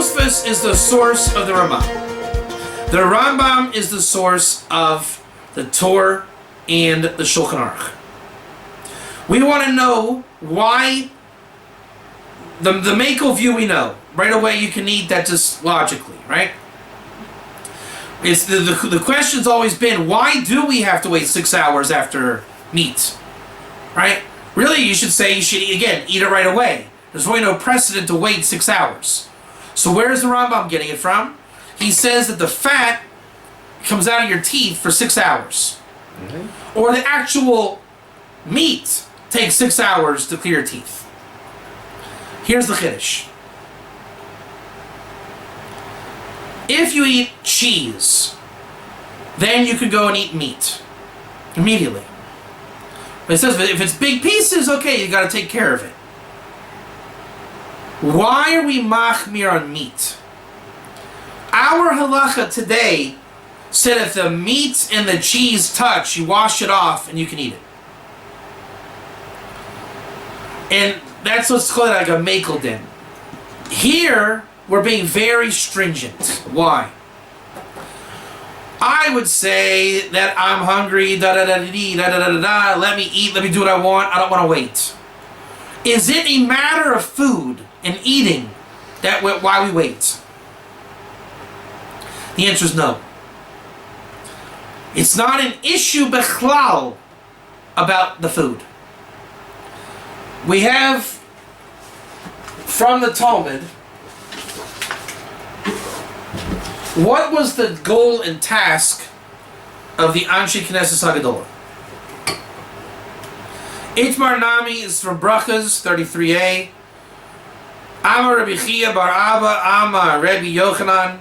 Tosfos is the source of the Rambam. The Rambam is the source of the Torah and the Shulchan Aruch. We want to know why the Mako view we know. Right away you can eat that just logically, right? It's the question's always been, why do we have to wait 6 hours after meat? Right? Really, you should say you should, again, eat it right away. There's really no precedent to wait 6 hours. So where is the Rambam getting it from? He says that the fat comes out of your teeth for 6 hours. Mm-hmm. Or the actual meat takes 6 hours to clear your teeth. Here's the Chiddush. If you eat cheese, then you can go and eat meat immediately. But it says if it's big pieces, okay, you got to take care of it. Why are we machmir on meat? Our halacha today said if the meat and the cheese touch, you wash it off and you can eat it. And that's what's called like a mekel din. Here, we're being very stringent. Why? I would say that I'm hungry, let me eat, let me do what I want, I don't want to wait. Is it a matter of food and eating that why we wait? The answer is no. It's not an issue bechlal about the food. We have from the Talmud, what was the goal and task of the Anshe Knesset Hagadolah? Itmar Nami is from Brachas 33a. Amar Rabbi Chia bar Abba Amar Rabbi Yochanan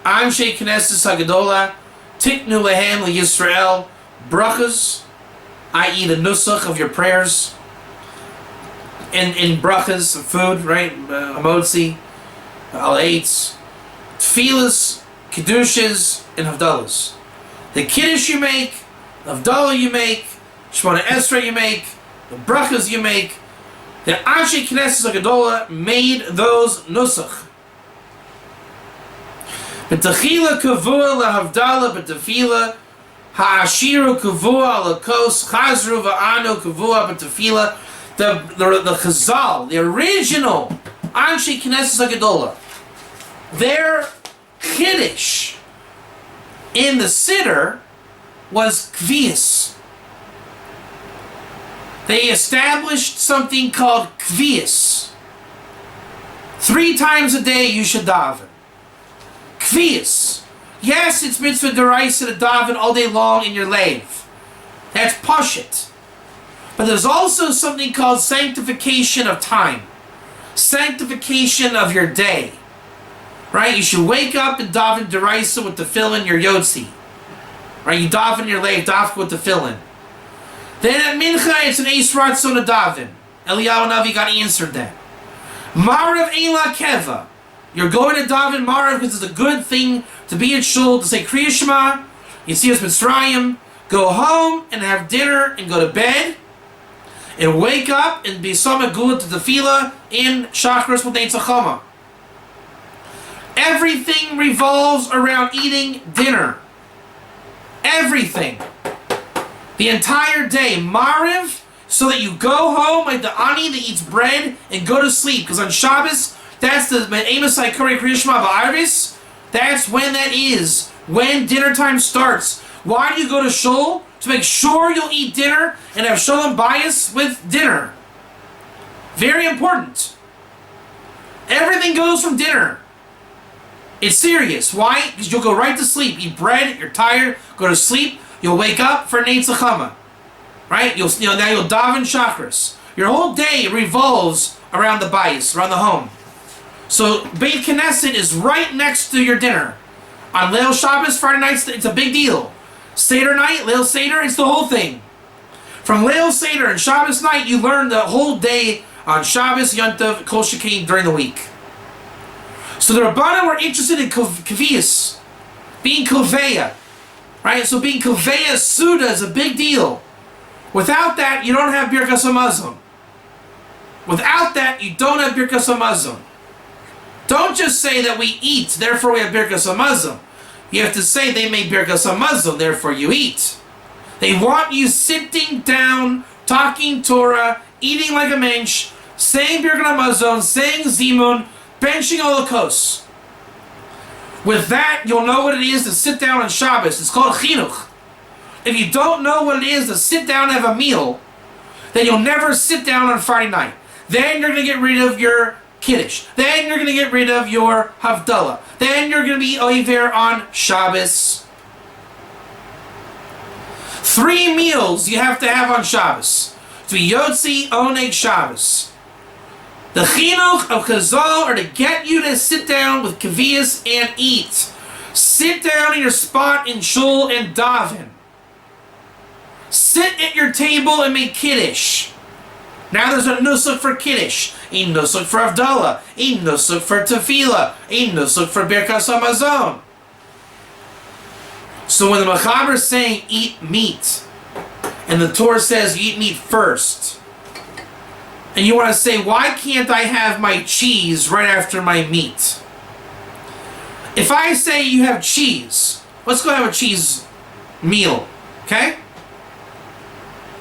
Anshe Knesset Hagadolah Tiknu lehem leYisrael Brachas, i.e. the nusach of your prayers. In brachas of food, right? Amotzi, al-eitz, tefillas, kedushas, and havdallas. The kiddush you make, the havdalah you make, Shemona Esrei you make, the brachas you make, the Anshe Knesset Hagadolah made those nusach. B'techila kavua lahavdalah b'tefila, ha'ashiru kavua alakos, chazru va'anu kavua b'tefila. The Chazal, the original Anshe Knesset Hagadolah, their Kiddush in the Siddur was Kvias. They established something called Kvias. 3 times a day you should daven. Kvias. Yes, it's mitzvah deraisa to daven all day long in your leiv. That's pashut. But there's also something called sanctification of time. Sanctification of your day. Right? You should wake up and daven deraisa with the tefillin your yotzi. Right? You daven your leiv, daven with the tefillin. Then at mincha, it's an eis ratzon to daven. Eliyahu Navi got answered that. Marav Eila Keva. You're going to daven Marav because it's a good thing to be at shul, to say Kriya Shema, you see us Mitzrayim, go home and have dinner and go to bed. And wake up and be sama gula to tefillah in Shachris with Ein Tzachama. Everything revolves around eating dinner. Everything. The entire day. Mariv, so that you go home like the ani that eats bread and go to sleep. Because on Shabbos, that's the Amos Aikari Kriyashma Ba'arvis. That's when that is. When dinner time starts. Why do you go to shul? To make sure you'll eat dinner and have shalom bayis with dinner. Very important. Everything goes from dinner. It's serious. Why? Because you'll go right to sleep. Eat bread, you're tired, go to sleep, you'll wake up for Ein Tzachama. Right? Now you'll daven Shachris. Your whole day revolves around the bayis, around the home. So Beit Knesset is right next to your dinner. On Leil Shabbos, Friday nights, it's a big deal. Seder night, Leil Seder, it's the whole thing. From Leil Seder and Shabbos night, you learn the whole day on Shabbos, Yontav, Kol Shekin during the week. So the Rabbanim were interested in Kvias, being Koveya. Right? So being Koveya Suda is a big deal. Without that, you don't have Birkas HaMazon. Without that, you don't have Birkas HaMazon. Don't just say that we eat, therefore we have Birkas Hamazon. You have to say they made Birkas Hamazon, therefore you eat. They want you sitting down, talking Torah, eating like a mensch, saying Birkas Hamazon, saying Zimun, benching Holokos. With that, you'll know what it is to sit down on Shabbos. It's called Chinuch. If you don't know what it is to sit down and have a meal, then you'll never sit down on Friday night. Then you're going to get rid of your Kiddush. Then you're going to get rid of your Havdalah. Then you're going to be over on Shabbos. 3 meals you have to have on Shabbos. To be Yotzi Oneg Shabbos. The Chinuch of Chazal are to get you to sit down with Kaviyas and eat. Sit down in your spot in Shul and daven. Sit at your table and make Kiddush. Now there's a nusuk for Kiddush, a nusuk for Havdalah, a nusuk for Tefillah, a nusuk for Birkas Hamazon. So when the Mechaber is saying eat meat, and the Torah says you eat meat first, and you want to say, why can't I have my cheese right after my meat? If I say you have cheese, let's go have a cheese meal, okay?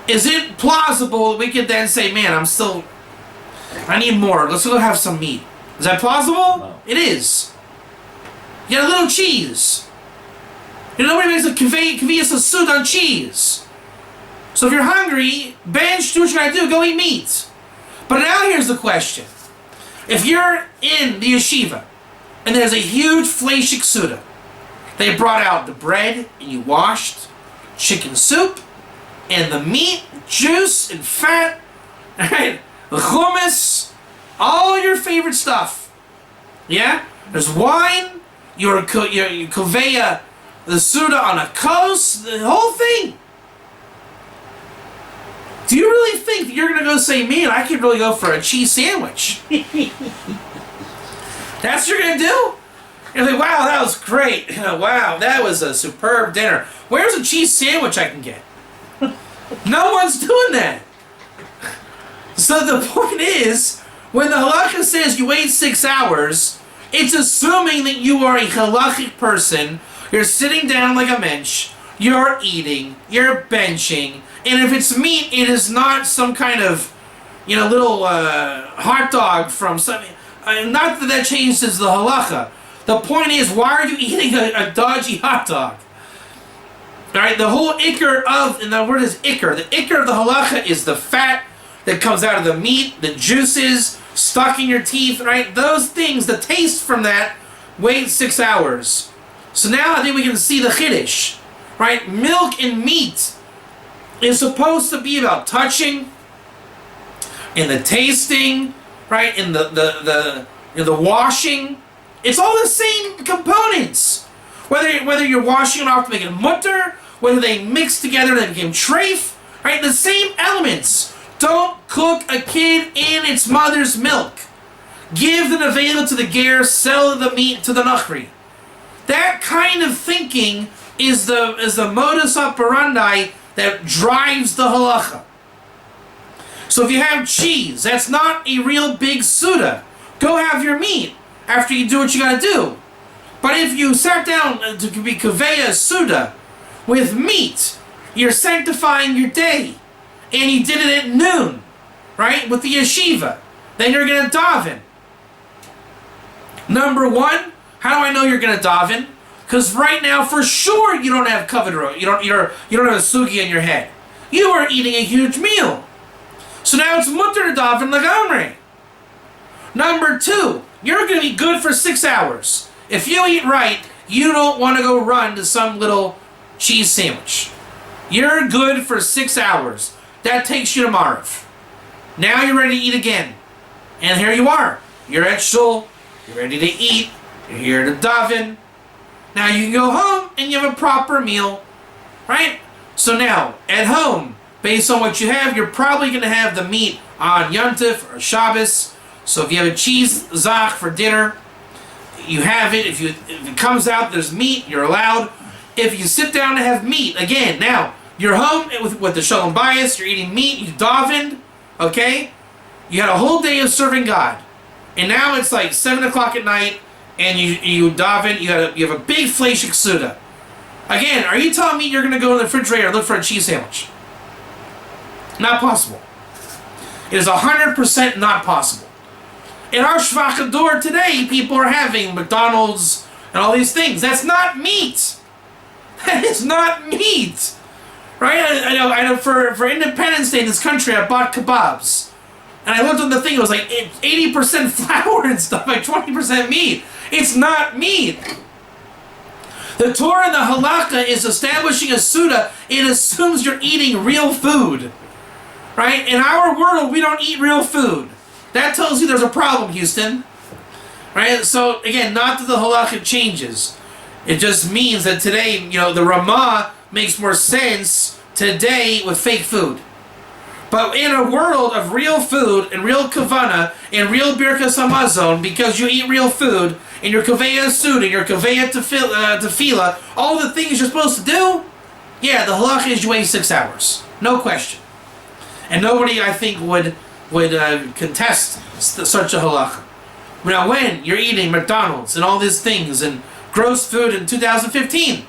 Is it plausible that we could then say, man, I need more. Let's go have some meat. Is that plausible? No. It is. You got a little cheese. Nobody makes a kaviyas asud on cheese. So if you're hungry, bench, do what you gotta do, go eat meat. But now here's the question. If you're in the yeshiva, and there's a huge fleshik suda, they brought out the bread, and you washed, chicken soup, and the meat, juice, and fat, right? The hummus, all your favorite stuff. Yeah? There's wine, your koveya, the suda on a kos, the whole thing. Do you really think that you're going to go say, man, I could really go for a cheese sandwich? That's what you're going to do? You're like, wow, that was great. Wow, that was a superb dinner. Where's a cheese sandwich I can get? No one's doing that. So the point is, when the halakha says you wait 6 hours, it's assuming that you are a halachic person, you're sitting down like a mensch, you're eating, you're benching, and if it's meat, it is not some kind of, little hot dog from something. Not that changes the halacha. The point is, why are you eating a dodgy hot dog? Alright, the whole ikr of, and the word is ikr. The ikr of the halacha is the fat that comes out of the meat, the juices stuck in your teeth, right? Those things, the taste from that, wait 6 hours. So now I think we can see the chiddush, right? Milk and meat is supposed to be about touching, and the tasting, right? And the washing. It's all the same components. Whether you're washing it off to make it mutter, whether they mix together and they became treif, right? The same elements. Don't cook a kid in its mother's milk. Give the nevela to the ger, sell the meat to the nachri. That kind of thinking is the modus operandi that drives the halacha. So if you have cheese, that's not a real big suda. Go have your meat after you do what you gotta do. But if you sat down to be kaveya suda with meat, you're sanctifying your day. And you did it at noon, right? With the yeshiva. Then you're going to daven. Number one, how do I know you're going to daven? Because right now, for sure, you don't have kavod. You don't have a sugi in your head. You are eating a huge meal. So now it's mutter to daven lagamre. Number two, you're going to be good for 6 hours. If you eat right, you don't want to go run to some little cheese sandwich. You're good for 6 hours. That takes you to Mariv. Now you're ready to eat again. And here you are. You're at Shul. You're ready to eat. You're here to daven. Now you can go home and you have a proper meal. Right? So now, at home, based on what you have, you're probably going to have the meat on Yontif or Shabbos. So if you have a cheese zach for dinner, you have it. If it comes out, there's meat, you're allowed. If you sit down to have meat, again, now, you're home with the shalom bayis, you're eating meat, you davened, okay? You had a whole day of serving God. And now it's like 7 o'clock at night, and you daven, you have a big fleshik Suda. Again, are you telling me you're going to go in the refrigerator and look for a cheese sandwich? Not possible. It is 100% not possible. In our Shvachador today, people are having McDonald's and all these things. That's not meat. That is not meat. Right? I know for Independence Day in this country, I bought kebabs. And I looked at the thing, it was like 80% flour and stuff, like 20% meat. It's not meat. The Torah and the Halakha is establishing a Suda. It assumes you're eating real food. Right? In our world, we don't eat real food. That tells you there's a problem, Houston. Right? So, again, not that the Halakha changes. It just means that today, the Ramah makes more sense today with fake food. But in a world of real food and real kavana and real birkas hamazon, because you eat real food and your kaveya suda and your kaveya tefillah, all the things you're supposed to do, yeah, the halakha is you wait 6 hours, no question. And nobody, I think, would contest such a halakha. Now, when you're eating McDonald's and all these things and gross food in 2015,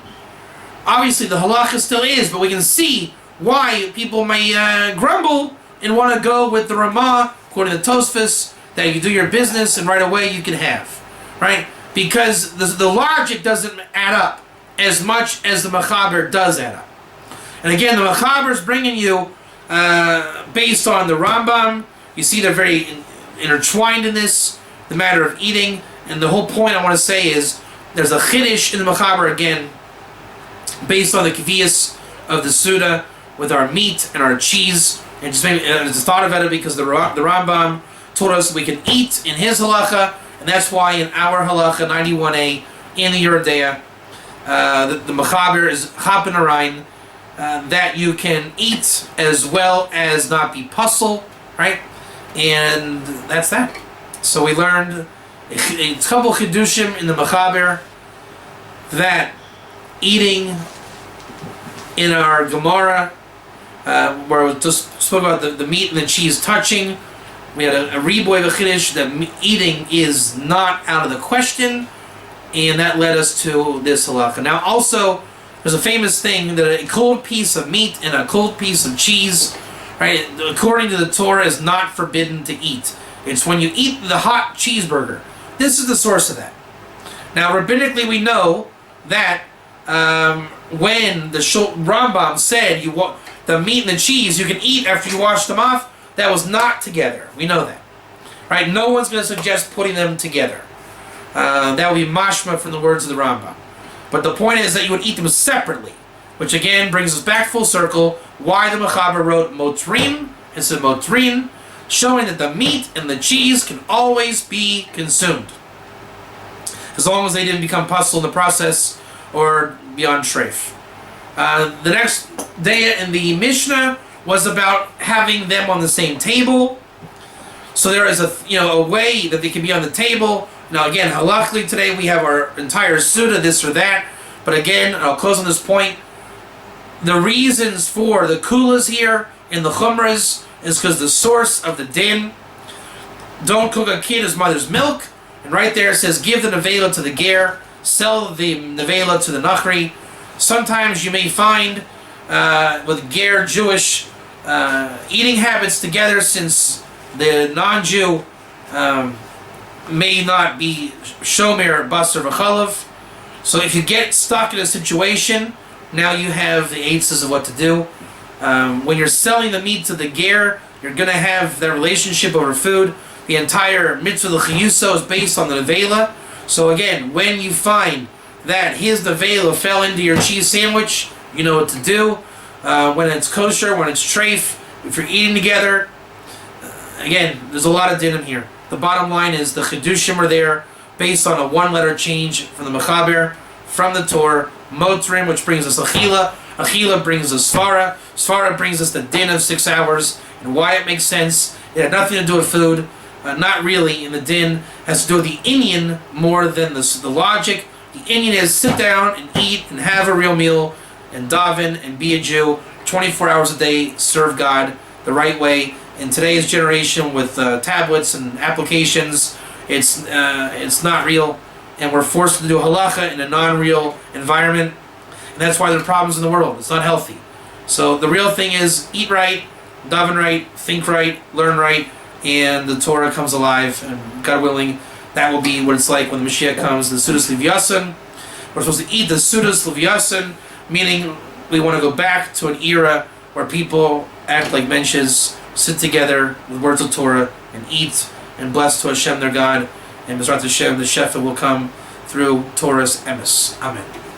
obviously the halakha still is, but we can see why people may grumble and want to go with the Ramah, according to Tosfos, that you do your business and right away you can have. Right? Because the logic doesn't add up as much as the Mechaber does add up. And again, the Mechaber is bringing you, based on the Rambam, you see they're very intertwined in this, the matter of eating. And the whole point I want to say is, there's a Chiddush in the Mechaber again, based on the Kvias of the Suda, with our meat and our cheese, and just thought about it because the Rambam told us we can eat in his halacha, and that's why in our halacha 91a in the Yeridea, the Mechaber is Chapen Arayin, that you can eat as well as not be puzzle, right? And that's that. So we learned a couple chidushim in the Mechaber that eating in our Gemara, where we just spoke about the meat and the cheese touching, we had a riboy v'chidish that eating is not out of the question, and that led us to this halakha. Now, also, there's a famous thing that a cold piece of meat and a cold piece of cheese, right, according to the Torah, is not forbidden to eat. It's when you eat the hot cheeseburger. This is the source of that. Now, rabbinically, we know that when the Rambam said the meat and the cheese you can eat after you wash them off, that was not together. We know that. Right? No one's going to suggest putting them together. That would be mashma from the words of the Rambam. But the point is that you would eat them separately, which again brings us back full circle why the Mechaber wrote motrim instead of motrin, showing that the meat and the cheese can always be consumed, as long as they didn't become puzzle in the process or beyond treif. The next day in the Mishnah was about having them on the same table. So there is a way that they can be on the table. Now again, halachically today we have our entire Suda, this or that. But again, I'll close on this point. The reasons for the kulas here in the chumras is because the source of the din. Don't cook a kid his mother's milk. And right there it says, give the nevela to the ger, sell the nevela to the nachri. Sometimes you may find with ger Jewish eating habits together, since the non-Jew may not be shomer basar v'chalav. So if you get stuck in a situation, now you have the eitzes of what to do. When you're selling the meat to the ger, you're going to have that relationship over food. The entire mitzvah l'chiyuso is based on the nevela. So again, when you find that his nevela fell into your cheese sandwich, you know what to do. When it's kosher, when it's treif, if you're eating together, again, there's a lot of dinim here. The bottom line is the chidushim are there based on a one-letter change from the Mechaber, from the Torah. Motrim, which brings us achila. Achila brings us svara. Svara brings us the din of 6 hours, and why it makes sense. It had nothing to do with food. Not really in the din. It has to do with the Inyan more than the logic. The Inyan is sit down and eat and have a real meal and daven and be a Jew 24 hours a day, serve God the right way. In today's generation with tablets and applications it's not real, and we're forced to do halacha in a non-real environment, and that's why there are problems in the world. It's not healthy. So the real thing is eat right, daven right, think right, learn right, and the Torah comes alive, and God willing, that will be what it's like when the Mashiach comes, the Sudas Livyasan. We're supposed to eat the Sudas Livyasan, meaning we want to go back to an era where people act like mensches, sit together with words of Torah, and eat and bless to Hashem their God, and B'ezrat Hashem, the Shefa will come through Torah's emes. Amen.